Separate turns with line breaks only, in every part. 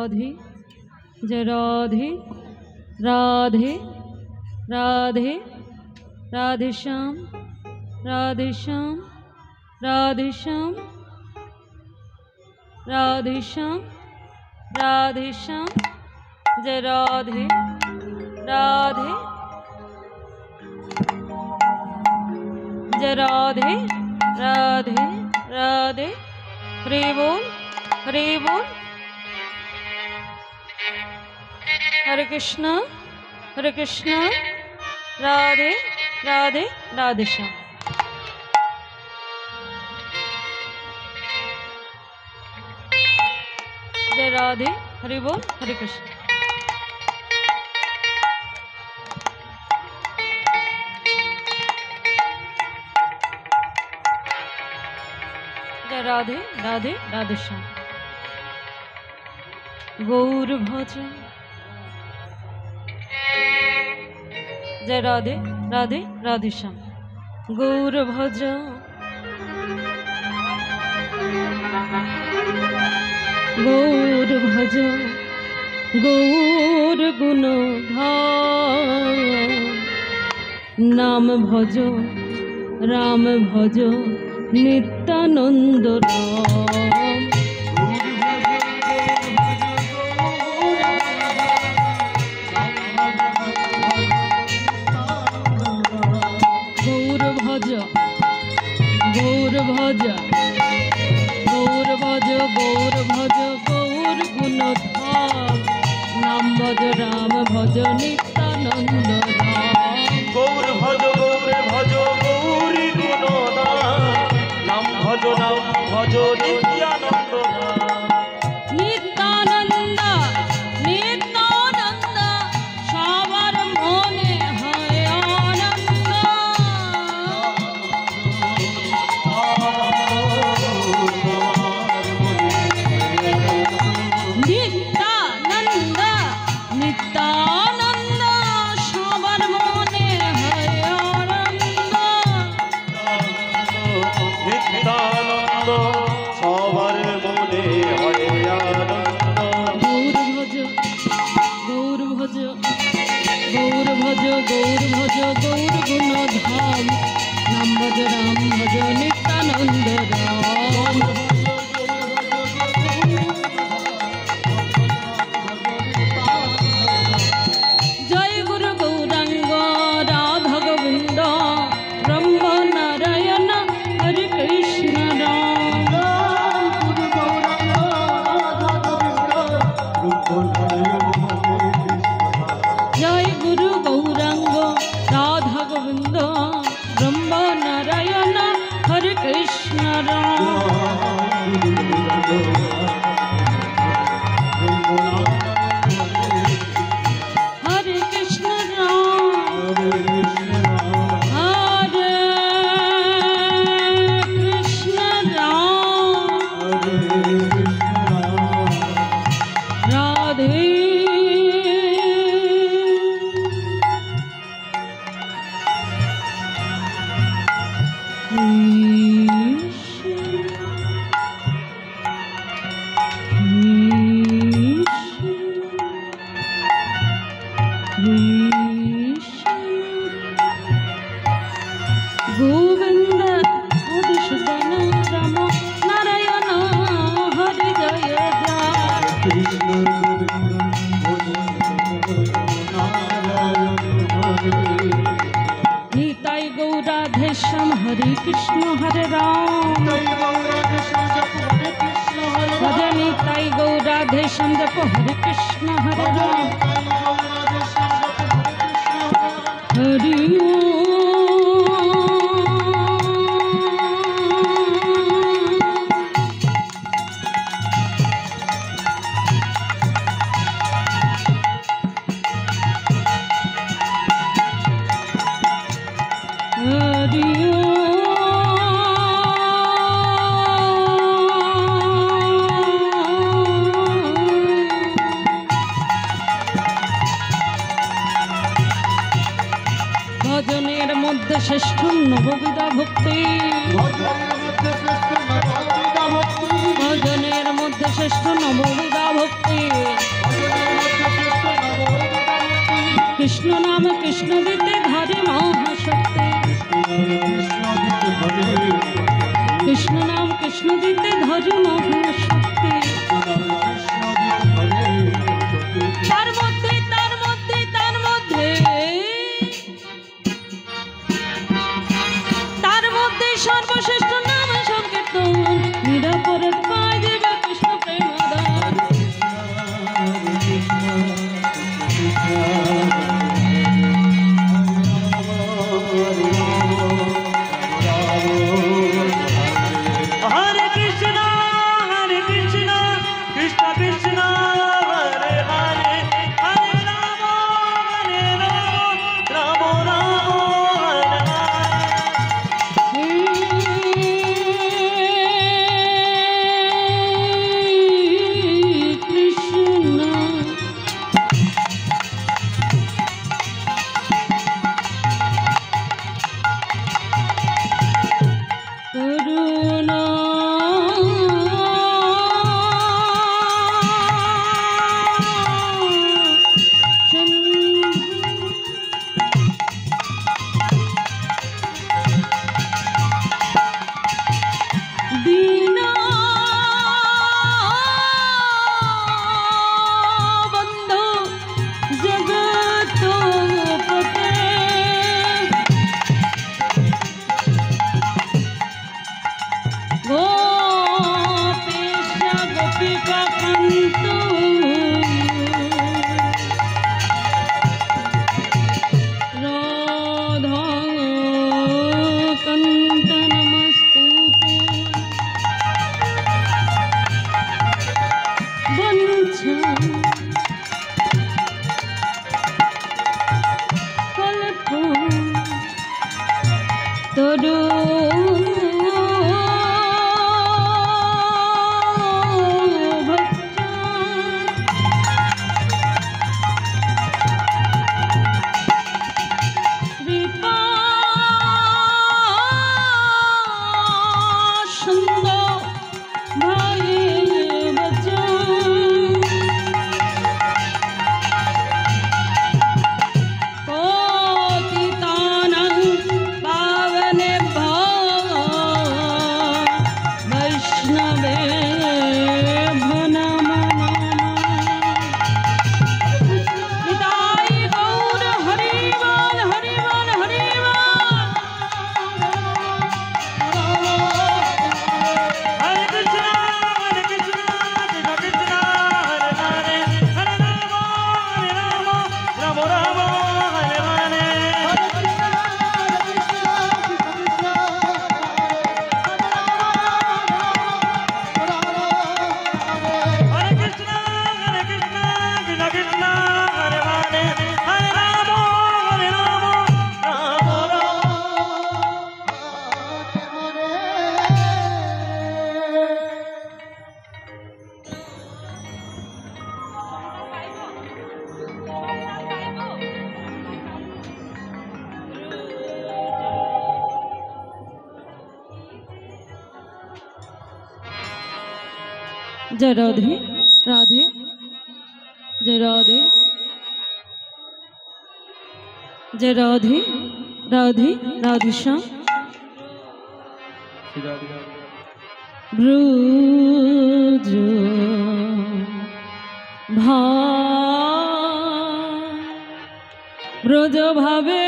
राधे जय राधे राधे राधे राधे श्याम राधे श्याम राधे श्याम राधे श्याम राधे श्याम जय राधे राधे जय राधे राधे राधे हरे बोल हरे कृष्णा राधे राधे राधे श्याम जय राधे हरि बोल हरे कृष्ण जय राधे राधे राधे श्याम गौर भज जय राधे राधे राधे श्याम गौर भज गौर भज गौर गुण नाम भज राम भज नित्यानंद राम गौर भज गौर भज गौर भज गौर भज गौर गुण नाम भज राम भज नित्यानंद राम
गौर भज गौरी गुण नाम भज नित्यानंद
नित्यानंद नित्यानंद सबार मने हय आनंद नित्यानंद नित्यानंद सबार मने हय आनंद
नित्यानंद सबार मने हय आनंद
गौर भज गौर भज गौर भज गौर गुण धाम नाम भज राम भज नित्यानंद राम जय गुरु गौरांग राधा गोविंद ब्रह्म नारायण हरे कृष्ण राम जय गुरु गौरांग राधा गोविंद ब्रह्म नारायण हरे कृष्ण राम हरे कृष्ण राम हरे कृष्ण राम राधे गोविंद मधुसूदन राम नारायण हरि जय निताई गौराधे श्याम हरे कृष्ण हरे राम भजे निताई गौराधे श्याम जप हरे कृष्ण हरे राम हरि भजनेर मध्य श्रेष्ठ नवविधा भक्ति भजनेर मध्य श्रेष्ठ नवविधा ভক্তি কৃষ্ণ নাম কৃষ্ণ দিতে ধরে মহাশক্তি কৃষ্ণ নাম কৃষ্ণ দিতে ধরে মহাশক্তি তার মধ্যে তার মধ্যে তার মধ্যে তার মধ্যে সর্বশ্রেষ্ঠ নাম সংকীর্তন নিরাপরে পায় দেবে কৃষ্ণ প্রেমদান
হরে কৃষ্ণ কৃষ্ণ কৃষ্ণ হরে হরে হরে রাম রাম রাম হরে
কৃষ্ণ করুণা দীনা বন্ধু জগৎপতে গোপেশ গোপিকা কান্ত রাধা কান্ত নমস্তুতে বঞ্ছা কল্প তরু जय राधे राधे जय राधे जय राधे राधे राधे श्याम ब्रज ब्रज भावे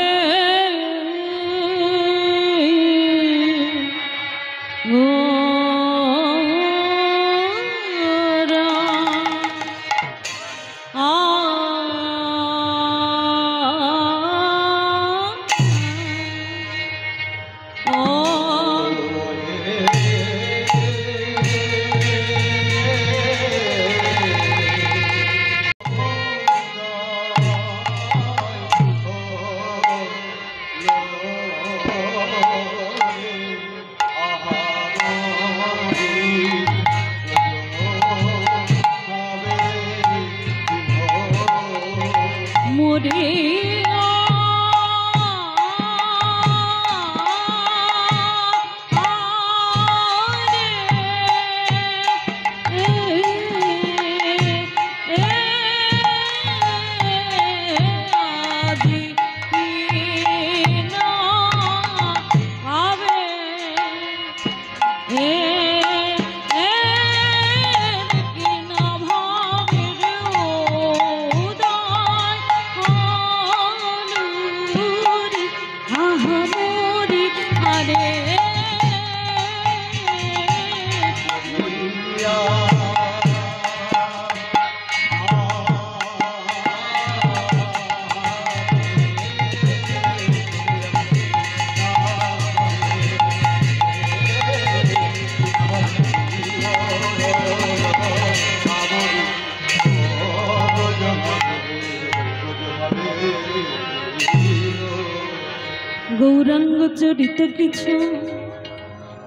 গৌরাঙ্গ চরিত কিছু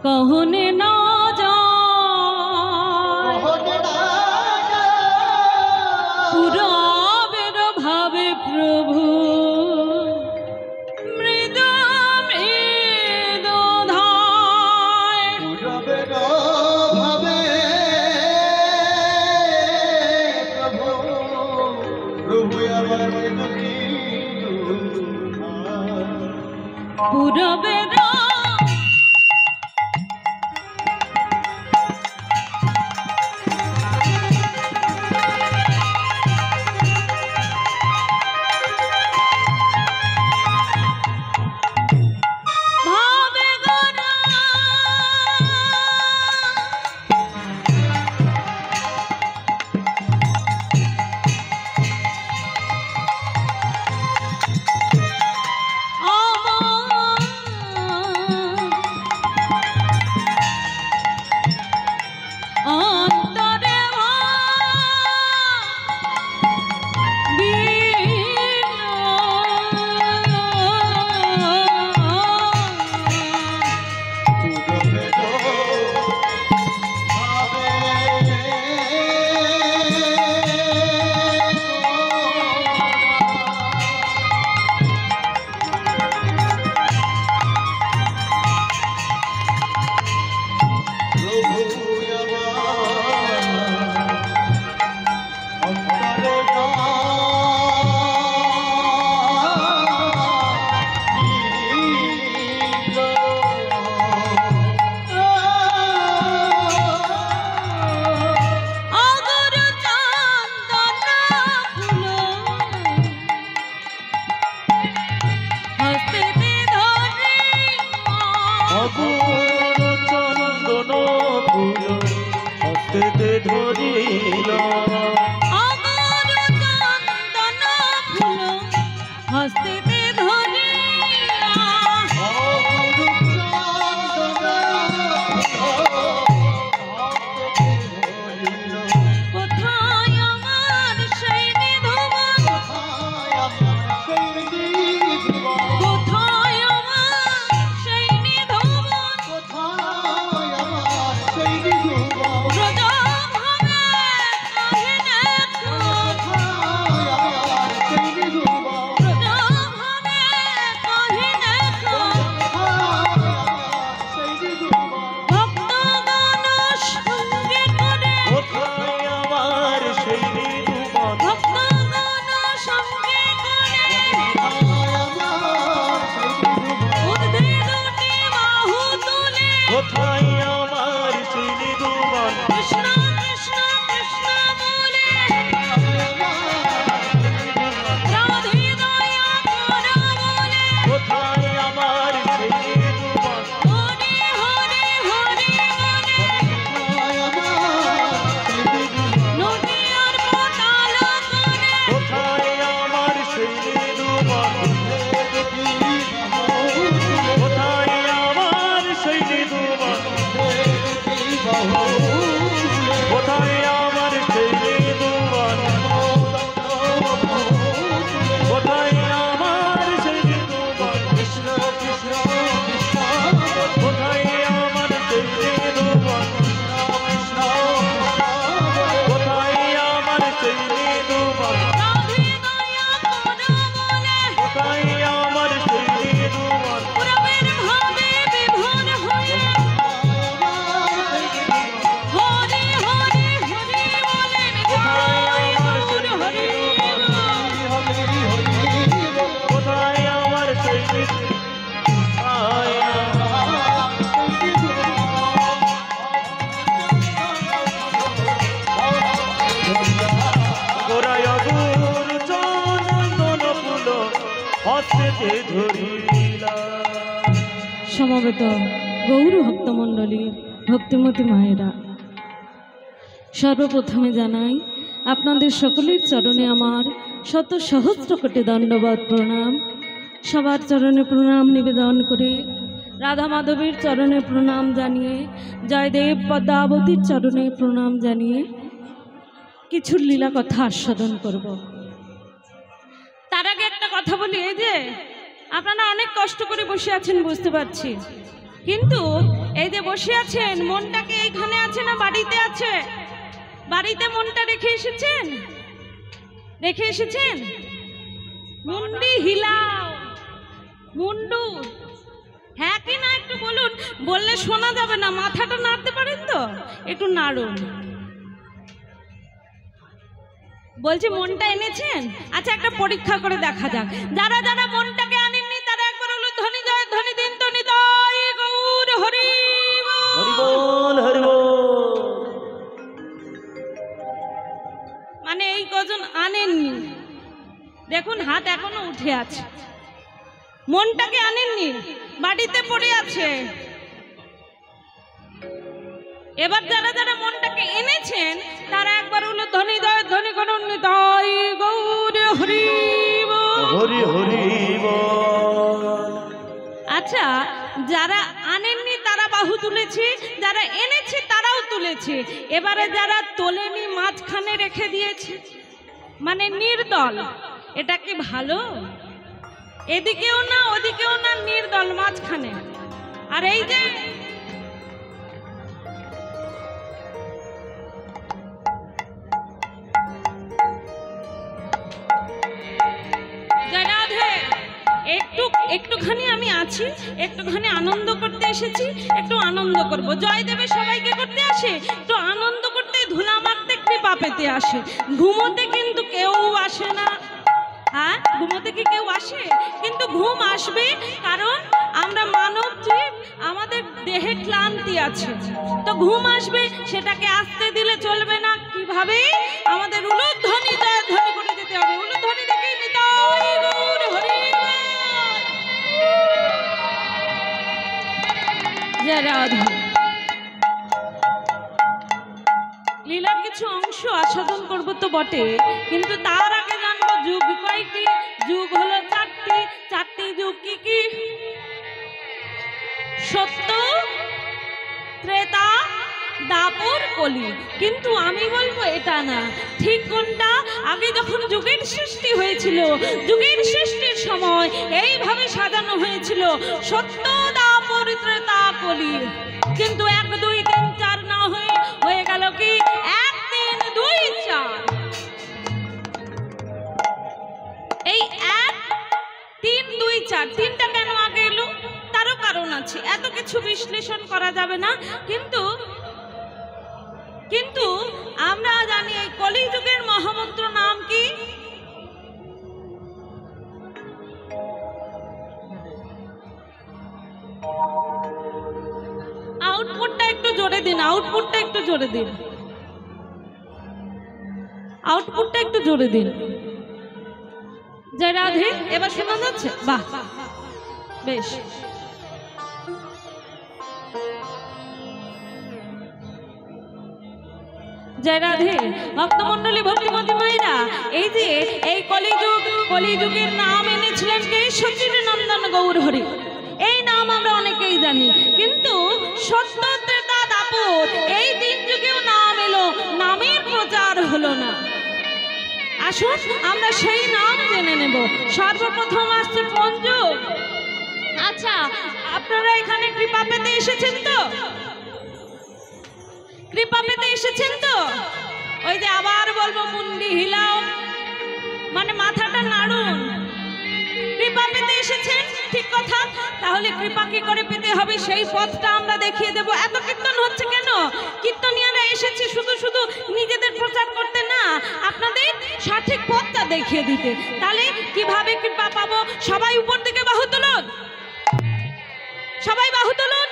কহনে না যায়, পুরাবের ভাবে প্রভু মৃদ মৃদ ধায়,
পুরাবের ভাবে প্রভু প্রভু আমার
পুরবের ভাবে গড়া অন্তরে
চন্দন ফুল হস্তে ধরিল,
আগর চন্দন ফুল হস্তে ধরিয়া, কোথায় আমার সেই নিধুবন, কোথায় আমার সেই নিধুবন, ব্রজ ভাবে কাহিনে ব্রজ ভাবে কাহিনে ভক্তগণ সঙ্গে করে,
কোথায় আমার সেই নিধুবন,
ভক্তগণ সঙ্গে করে, ঊর্ধ্বে দুটি বাহু তুলে
কোথায় আমার সেই নিধুবন,
কৃষ্ণ কৃষ্ণ কৃষ্ণ বলে, রাধে দয়া কর বলে,
কোথায় আমার সেই নিধুবন,
হরে হরে হরে বলে, নদিয়ার পতাল করে,
কোথায় আমার সেই নিধুবন, কোথায় আমার সেই নিধুবন, কোথায় আমার সেই নিধুবন, কোথায় আমার সেই নিধুবন, কোথায় আমার সেই নিধুবন, কোথায় আমার সেই নিধুবন,
রাধে দয়া কর বলে,
কোথায় আমার সেই নিধুবন,
পুরবের ভাবে বিভোর হয়ে, হরে হরে হরে বলেন, জয় গৌর হরি বল।
কোথায় আমার সেই গোরায় দূর চন্দন ফুল হস্তে ধরিলা।
সমবেত গৌর ভক্তমণ্ডলীর ভক্তিমতী মায়েরা, সর্বপ্রথমে জানাই আপনাদের সকলের চরণে আমার শত সহস্র কোটি দণ্ডবত প্রণাম। সবার চরণে প্রণাম নিবেদন করে, রাধা মাধবের চরণে প্রণাম জানিয়ে, জয়দেব পদ্মাবতীর চরণে প্রণাম জানিয়ে কিছু লীলা কথা আস্বাদন করব। তার আগে একটা কথা বলি, এই যে আপনারা অনেক কষ্ট করে বসে আছেন বুঝতে পারছি, কিন্তু এই যে বসে আছেন মনটাকে এইখানে আছে না বাড়িতে আছে? বাড়িতে মনটা রেখে এসেছেন? রেখে এসেছেন? মুন্ডি হিলাও, মুন্ডু, হ্যাঁ কি না একটু বলুন, বললে শোনা যাবে না। মাথাটা নাড়তে পারেন তো? একটু নাড়ুন। বলছি মনটা এনেছেন? আচ্ছা একটা পরীক্ষা করে দেখা যাক। যারা যারা মনটাকে আনেননি তারা একবার হলো ধ্বনি জয় ধ্বনি দিন তো নিতাই গৌর হরি
হরি বল হরি বল।
মানে এই কজন আনেননি, দেখুন হাত এখনো উঠে আছে। মনটাকে আনেননি, বাড়িতে পড়ে আছে। এবার যারা যারা মনটাকে এনেছেন তারা একবার হলো ধ্বনি জয় ধ্বনি করুন নিতাই গৌর হরি বল।
হরি হরি বল।
আচ্ছা যারা আনেননি তারা বাহু তুলেছে, যারা এনেছে তারাও তুলেছে। এবারে যারা তোলেনি মাঝখানে রেখে দিয়েছে, মানে নির্দল। এটা কি ভালো? এদিকেও না ওদিকেও না, নির্দল মাঝখানে। আর এই যে একটুখানি আমি আছি, একটুখানি আনন্দ করতে এসেছি, একটু আনন্দ করব। জয়দেবে সবাইকে করতে আসে, একটু আনন্দ করতে, ধুলা মারতে, কৃপা পেতে আসে। ঘুমোতে কিন্তু কেউ আসে না। হ্যাঁ, ঘুমোতে কি কেউ আসে? কিন্তু ঘুম আসবে, কারণ আমরা মানব জীব, আমাদের দেহে ক্লান্তি আছে, তো ঘুম আসবে। সেটাকে আসতে দিলে চলবে না। কিভাবে? আমাদের উলুধ্বনি জয় ধ্বনি করে যেতে হবে। উলুধ্বনি দেখে নিতাই গৌর হরি বল। জয় রাধা। লীলার কিছু অংশ আস্বাদন করবো তো বটে, কিন্তু তার আগে জানবো যুগ কয়টি? যুগ হলো চারটি। চারটি যুগ কি কি? সত্য, ত্রেতা, দাপর, কলি। কিন্তু আমি বলবো এটা না, ঠিক কোনটা? আগে যখন যুগের সৃষ্টি হয়েছিল, যুগের সৃষ্টির সময় এইভাবে সাজানো হয়েছিল সত্য, দাপর, ত্রেতা, কলি। কিন্তু 1 2 3 4 না হয়ে গেল কি 1 3 2 4। এই 1 3 2 4 তিনটা কেন আগে এলো? তারও কারণ আছে, এত কিছু বিশ্লেষণ করা যাবে না। কিন্তু আমরা জানি এই কলিযুগের মহামন্ত্র নাম কি? আউটপুটটা একটু জোরে দিন, আউটপুটটা একটু জোরে দিন, আউটপুটটা একটু জোরে দিন। জয় রাধে। এবার শোনা যাচ্ছে? বাহ, বেশ। জয় রাধে। ভক্তমন্ডলী, ভক্তিমতী মায়েরা, এই যে এই কলিযুগের নাম এনেছিলেন কে? সচির নন্দন গৌর হরি। এই নাম আমরা অনেকেই জানি, কিন্তু সত্য, ত্রেতা, দাপর এই 3 যুগেও নাম এলো, নামের প্রচার হলো না। আসুন আমরা সেই নাম জেনে নেব। সর্বপ্রথম আসছে কোন যুগ? আচ্ছা আপনারা এখানে কৃপা পেতে এসেছেন তো? কৃপা পেতে এসেছেন তো? ওই যে আবার বলবো মুন্ডি হিলাও, মানে মাথাটা নাড়ুন। কৃপা পেতে এসেছেন, ঠিক কথা। তাহলে কৃপা কি করে পেতে হবে সেই পথটা আমরা দেখিয়ে দেব। এত কীর্তন হচ্ছে কেন? কীর্তনিয়ারা এসেছে শুধু শুধু নিজেদের প্রচার করতে না, আপনাদের সঠিক পথটা দেখিয়ে দিতে। তাহলে কিভাবে কৃপা পাবো? সবাই উপর দিকে বাহু তুলুন, সবাই বাহু তুলুন।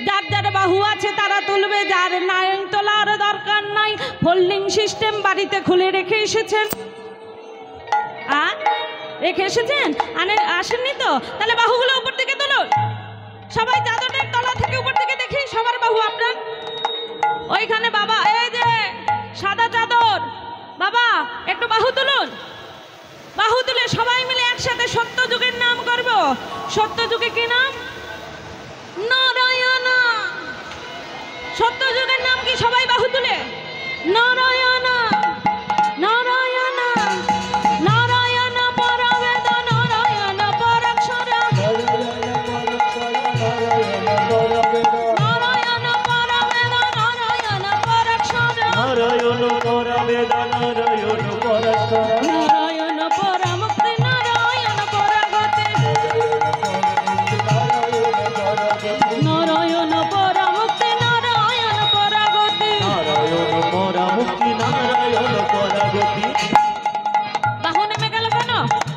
যার যার বাহু আছে তারা তুলবে, যার নাই তোলার দরকার নাই। ফোল্ডিং সিস্টেম বাড়িতে খুলে রেখে এসেছেন, রেখে এসেছেন, আসেননি তো? তাহলে বাহুগুলো উপর দিকে তুলুন। সবাই চাদরের তলা থেকে উপর দিকে দেখি সবার বাহু আপনার। ওইখানে বাবা, এই যে সাদা চাদর, বাবা একটু বাহু তুলুন। বাহু তুলে সবাই মিলে একসাথে সত্য যুগের নাম করব। সত্য যুগে কি নাম? নারায়ণ। সত্য যুগের নাম কি? সবাই বাহু তুলে নারায়ণ, নারায়ণ, নারায়ণ পরবেদ, নারায়ণ পর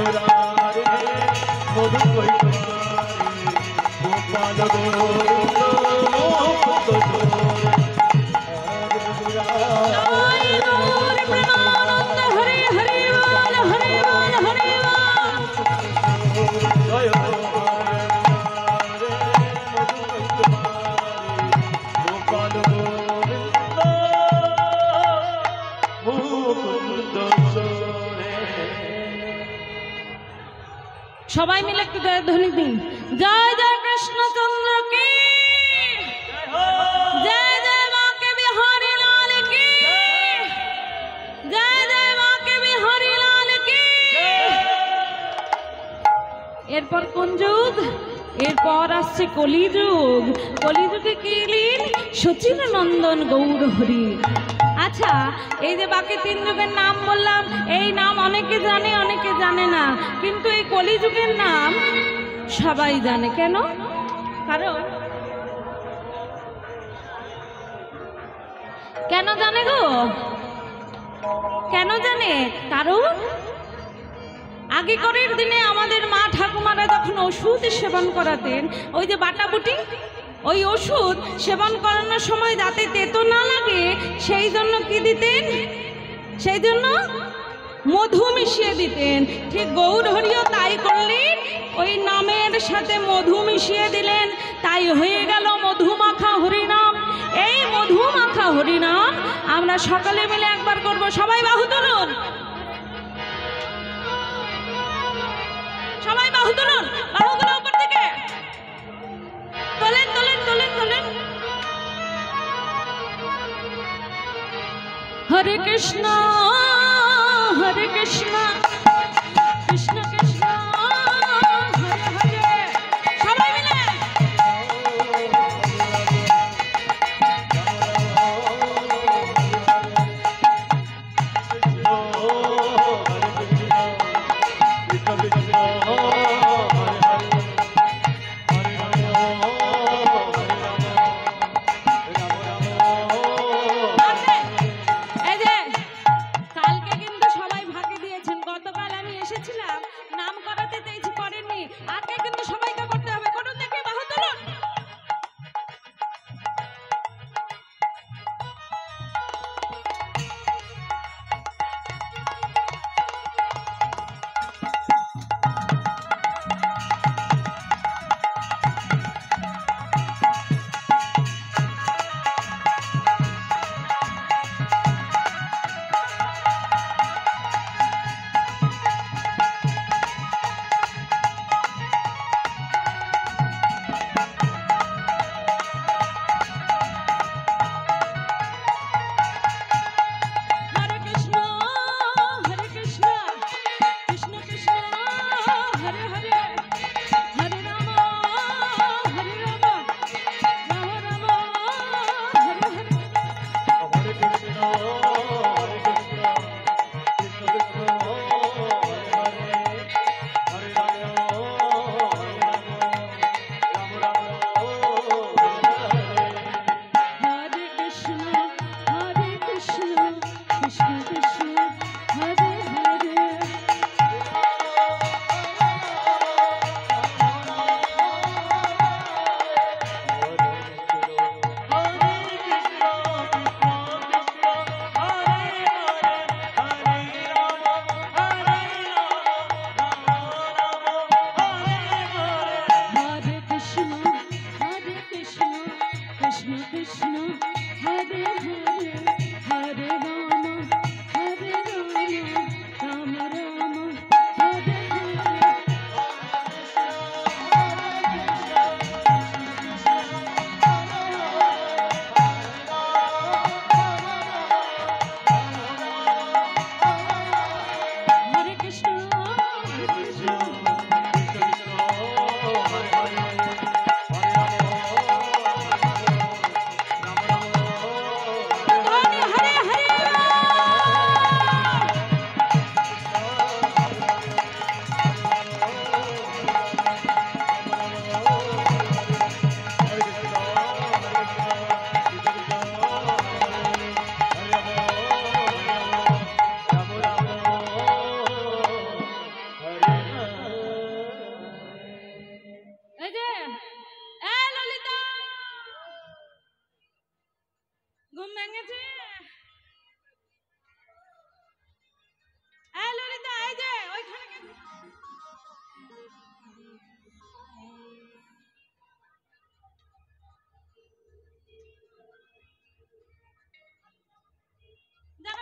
মুরারি মধু কৈতবারি গোপাল গোবিন্দ
জয় গৌর প্রেমানন্দ হরে হরে বল হরে বল হরে বল।
জয় গোপাল গোবিন্দ মুকুন্দ
সবাই মিলে একটু ধ্বনি দিন। জয় জয় কৃষ্ণচন্দ্র কি, জয় জয় মাকে বিহারী লাল কি, জয় জয় মাকে বিহারী লাল কি। এরপর কোন যুগ? এরপর আসছে কলিযুগ। কলিযুগে কি লীন? সচিন নন্দন গৌর হরি। আচ্ছা, এই যে বাকি তিন যুগের নাম বললাম, এই নাম অনেকে জানে অনেকে জানে না, কিন্তু এই কলিযুগের নাম সবাই জানে। কেন? কারণ কেন জানে গো? কেন জানে? কারণ আগেকার দিনে আমাদের মা ঠাকুমারা যখন ওষুধ সেবন করাতেন, ওই যে বাটাবুটি, ওই ওষুধ সেবন করানোর সময় যাতে তেতো না লাগে সেই জন্য কি দিতেন? সেই জন্য মধু মিশিয়ে দিতেন। ঠিক গৌর হরিও তাই করলেন, ওই নামের সাথে মধু মিশিয়ে দিলেন, তাই হয়ে গেল মধুমাখা হরিনাম। এই মধুমাখা হরিনাম আমরা সকালে মিলে একবার করব। সবাই বাহু তুলুন, সবাই বাহু তুলুন, বাহুগুলো উপর থেকে তোলেন তোলেন তোলেন তোলেন। হরে কৃষ্ণ হরে কৃষ্ণ কৃষ্ণ কৃষ্ণ হরে হরে। সবাই মিলে নাম করাতে চেয়েছি, করেননি। আজকে কিন্তু সবাইকে করতে হবে। করুন দেখি, বাহু তুলুন।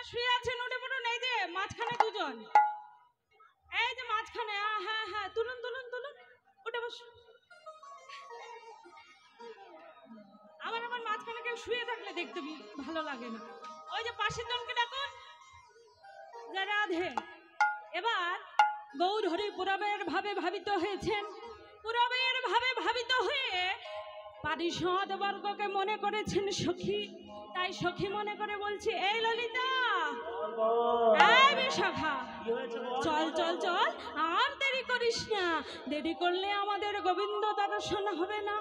শুয়ে আছেন, উঠে পড়ুন। এই যে মাঝখানে দুজন, এই যে মাঝখানে, হ্যাঁ হ্যাঁ, তুলুন তুলুন তুলুন, উঠে বসুন। আমার আমার মাঝখানে কেউ শুয়ে থাকলে দেখতে ভালো লাগে না। ওই যে পাশের জনকে ডাকুন। জয় রাধে। এবার গৌরহরি পুরবের ভাবে ভাবিত হয়েছেন। পুরবের ভাবে ভাবিত হয়ে পারিষদ বর্গকে মনে করেছেন সখী। তাই সখী মনে করে বলছি, এই ললিতা, এই বিশাখা, চল চল চল, আর দেরি করিস না। দেরি করলে আমাদের গোবিন্দ দর্শন হবে না,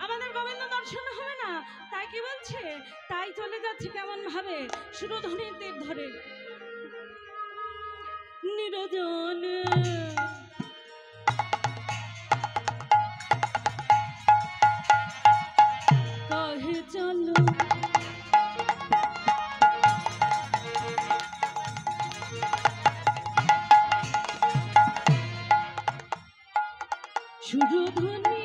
আমাদের গোবিন্দ দর্শন হবে না। তাই কি বলছে, তাই চলে যাচ্ছে কেমন ভাবে, সুরধ্বনির তীর ধরে। নিরজন কহে চলো, সুরধ্বনি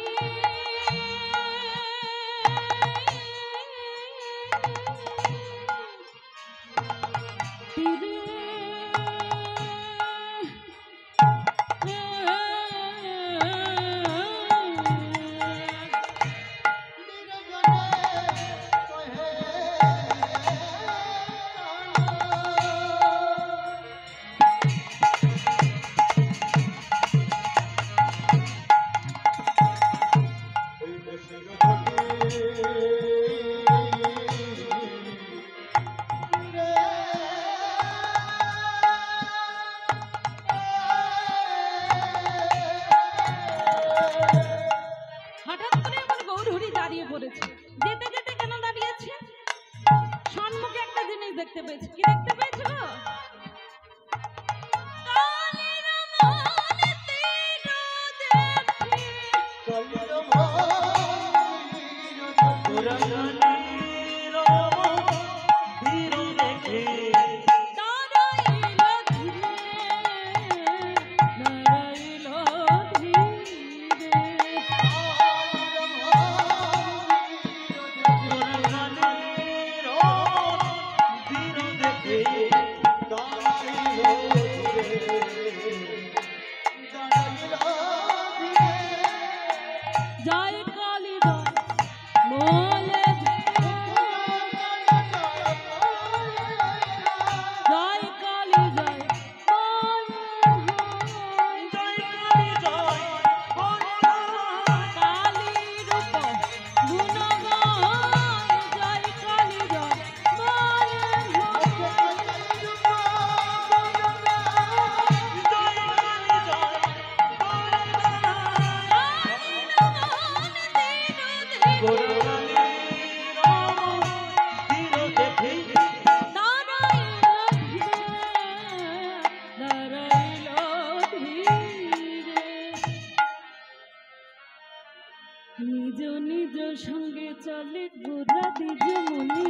তীরে হঠাৎ করে আমার গৌরহরি দাঁড়িয়ে পড়েছে। যেতে যেতে কেন দাঁড়িয়েছে? সম্মুখে একটা জিনিস দেখতে পেয়েছে। কি দেখতে পেয়েছে গো? জয় কালী মোলে, জয় কালী জয় কালী রূপ গুণগান, জয় কালী জয় নিজ নিজ সঙ্গে চলে গোরা দ্বিজ মুনি।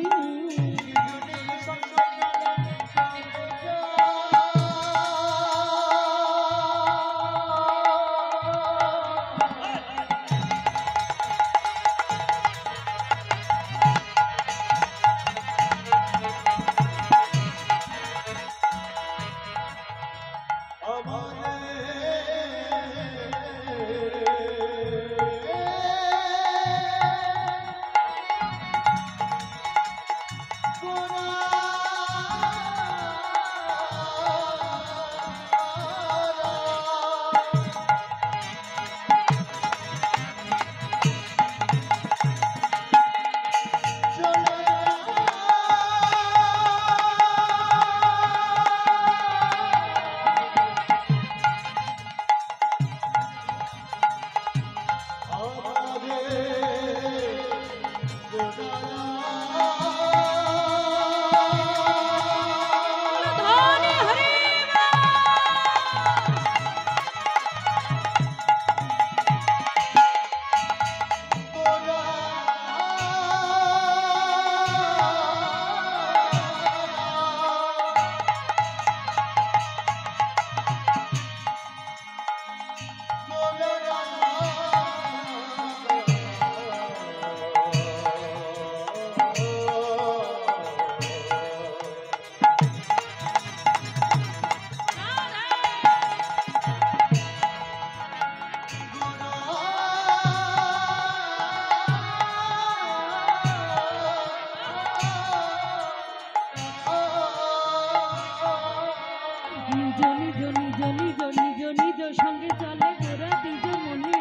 নিজ নিজ নিজ নিজ সঙ্গে চলে গোরা দ্বিজ মনে।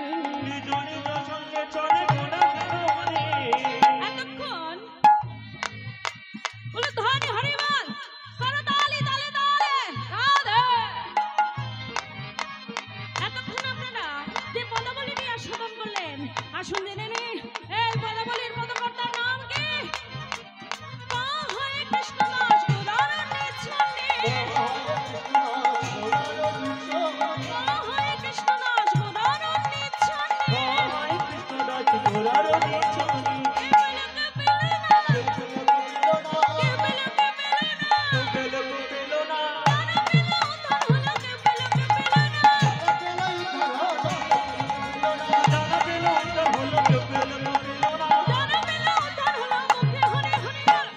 নিজ নিজ সঙ্গে চলে গোরা মনে।
এতক্ষণ বলো ধনী হরিবল করো তালি তালে তালে রাধে। এতক্ষণ আপনারা যে পদাবলী নিয়ে আস্বাদন করলেন, আসুন জেনে নে এই পদাবলীর পদকর্তার নাম কি? হরে কৃষ্ণ দাস গোরারণ্যে ছন্দে। হরে কৃষ্ণ দাস গোরারণ্যে ছন্দে।
হরে কৃষ্ণ দাস গোরার নিছনে।
কে বলে কে পেলে না, কে বলে কে পেলে না,
পেলো পেলো না।
জানা পেল উদ্ধার হলো, কে বলে কে পেলে না।
জানা পেলো উদ্ধার হলো, কেউ পেলো না, পেলো না।
জানা পেল উদ্ধার হলো, মুখে হরি হরি বল।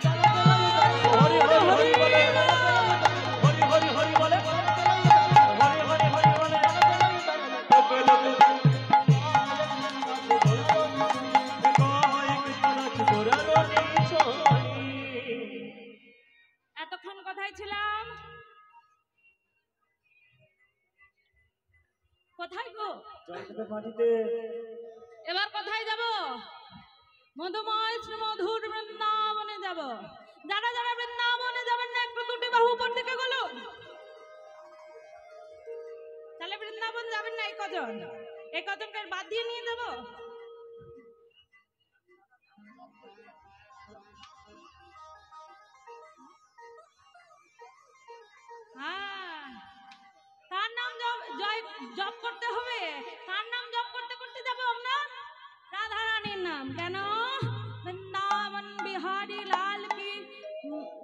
হরি হরি হরি বলে। হরি হরি হরি বলে। হরি হরি হরি বলে। কেউ পেলো না। হরে কৃষ্ণ দাস গোরার নিছনে।
এতক্ষণ কোথায় ছিলাম? কোথায় গো?
জয়পুরের মাটিতে।
এবার কোথায় যাব? মধুময় শ্রীমধুর বৃন্দাবনে যাব। যারা যারা বৃন্দাবনে যাবেন না একটু দুটি বাহু উপর দিকে গেলো। তাহলে বৃন্দাবন যাবেন না এই কজন? এই কজনকে বাদ দিয়ে নিয়ে যাব? হ্যাঁ, তার নাম জপ করতে হবে। তার নাম জপ করতে করতে যাবো আমরা রাধা রানীর নাম। কেন? वृंदावन बिहारी लाल की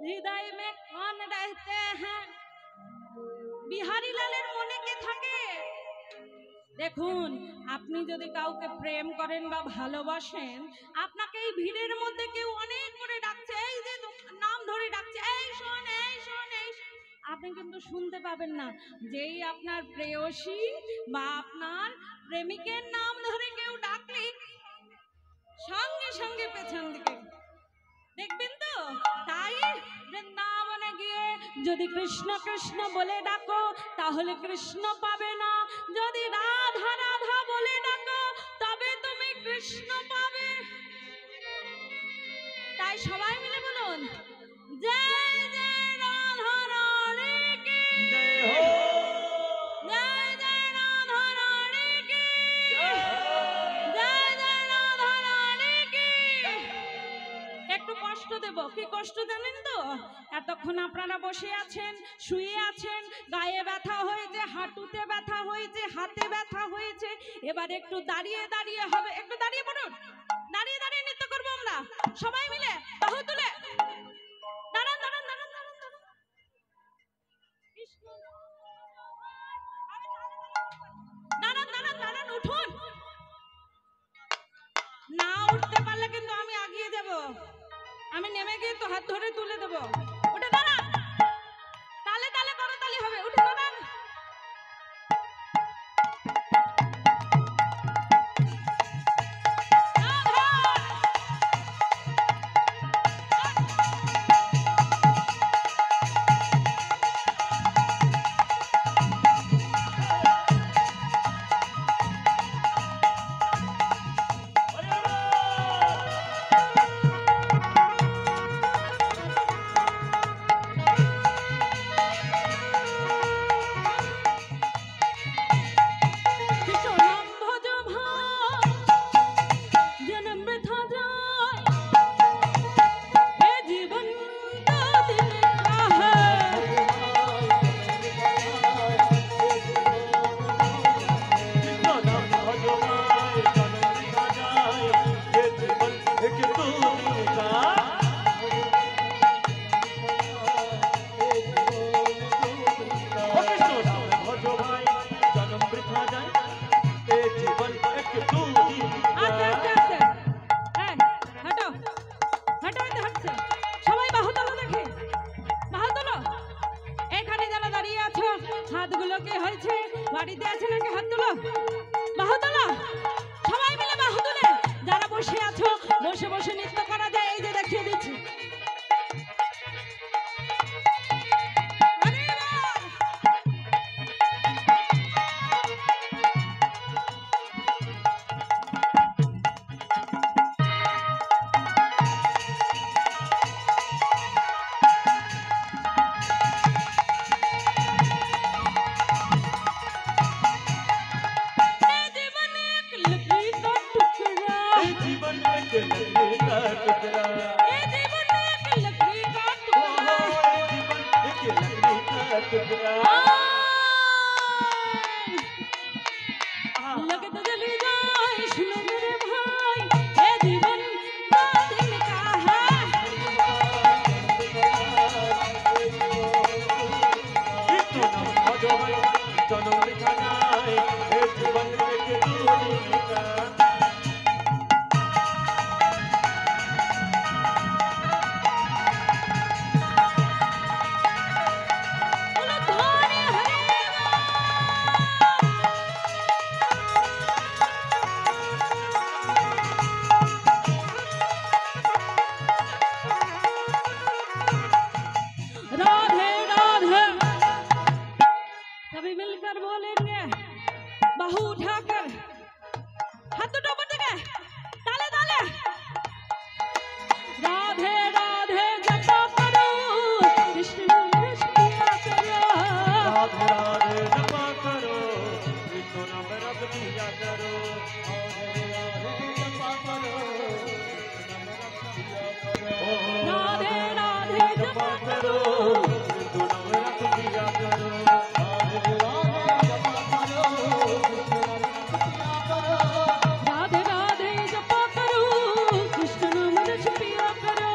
हृदय में कौन रहते हैं? বিহারী লালের মনে কে থাকে? দেখুন, আপনি যদি কাউকে প্রেম করেন বা ভালোবাসেন, আপনাকে এই ভিড়ের মধ্যে কেউ অনেক করে ডাকছে, এই যে নাম ধরে ডাকছে, এই শোন এই শোন এই শোন। আপনি কিন্তু শুনতে পাবেন না। যেই আপনার প্রেয়সী বা আপনার প্রেমিকের নাম ধরে কেউ ডাকলে সঙ্গে সঙ্গে পেছন দিকে দেখবেন তো। তাই বৃন্দাবনে গিয়ে যদি কৃষ্ণ কৃষ্ণ বলে ডাকো তাহলে কৃষ্ণ পাবে না, যদি রাধা রাধা বলে ডাকো তবে তুমি কৃষ্ণ পাবে। তাই সবাই মিলে বলুন জয় জয় রাধা রানী কি
জয় হো।
জয় জয় রাধা রানী কি জয় জয় রাধা রানী কি। একটু কষ্ট দেব। কি কষ্ট জানেন তো? এতক্ষণ আপনারা বসে আছেন, শুয়ে আছেন, গায়ে ব্যথা হয়েছে, হাঁটুতে ব্যথা হয়েছে, হাতে ব্যথা হয়েছে। এবার একটু দাঁড়িয়ে দাঁড়িয়ে হবে। একটু দাঁড়িয়ে পড়ুন। দাঁড়িয়ে দাঁড়িয়ে নৃত্য করবো আমরা সবাই মিলে বাহু তুলে। দাঁড়ান দাঁড়ান দাঁড়ান দাঁড়ান দাঁড়ান। কৃষ্ণ দাঁড়ান দাঁড়ান দাঁড়ান, উঠুন। না উঠতে পারলে কিন্তু আমি আগিয়ে যাব। আমি নেমে গিয়ে তো হাত ধরে তুলে দেবো। উঠে দাঁড়ান। তালে তালে করো, তালি হবে। উঠে দাঁড়ান। বাড়িতে আছে নাকি হাত তোলো, বাহু তোলো, সবাই মিলে বাহু তুলে। যারা বসে আছো বসে বসে নৃত্য করা যায়, এই যে দেখিয়ে দিচ্ছি। और बोलेंगे बाहू उठाकर हाथ उठो ऊपर तक ताले ताले राधे राधे जपा करो कृष्ण नाम जपा करो
राधे राधे जपा करो कृष्ण नाम रख दिया करो
राधे राधे जपा करो
कृष्ण नाम रख दिया करो
राधे राधे जपा करो कृष्ण नाम रच पिया करो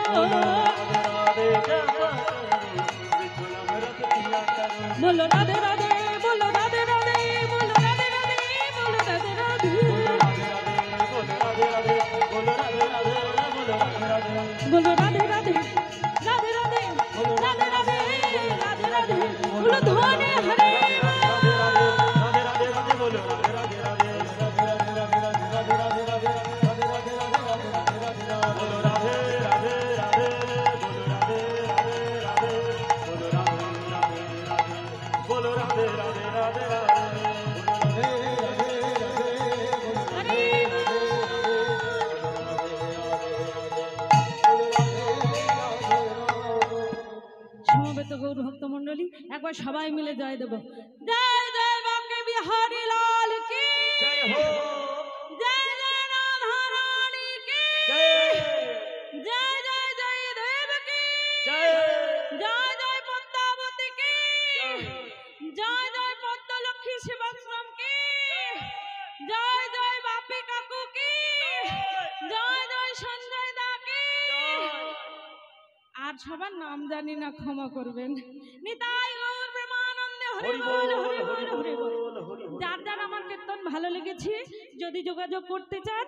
राधे जपा करो कृष्ण नाम रख दिया करो
बोलो राधे राधे बोलो राधे राधे बोलो राधे राधे बोलो राधे राधे बोलो राधे राधे राधे राधे राधे राधे राधे राधे बोलो धोने हरे সমবেত গৌর ভক্ত মণ্ডলী একবার সবাই মিলে জয় দেব জয় জয় বাকে বিহারী লাল কি
जय हो
জয় জয় রাধা রানী কি
जय
জয় জয় জয় দেব কি
जय
জয় জয় পদ্মাবতী কি জয় জয় পদ্মলক্ষ্মী শিবাশ্রম কি জয় জয় বাপি কাকু কি জয় জয় সঞ্জয় দা কি আর সবার নাম জানি না ক্ষমা করবেন নিতাই গৌর প্রেমানন্দে হরি বল হরি বল হরি বল
हरि
যার যার আমার কীর্তন ভালো লেগেছে যদি যোগাযোগ করতে চান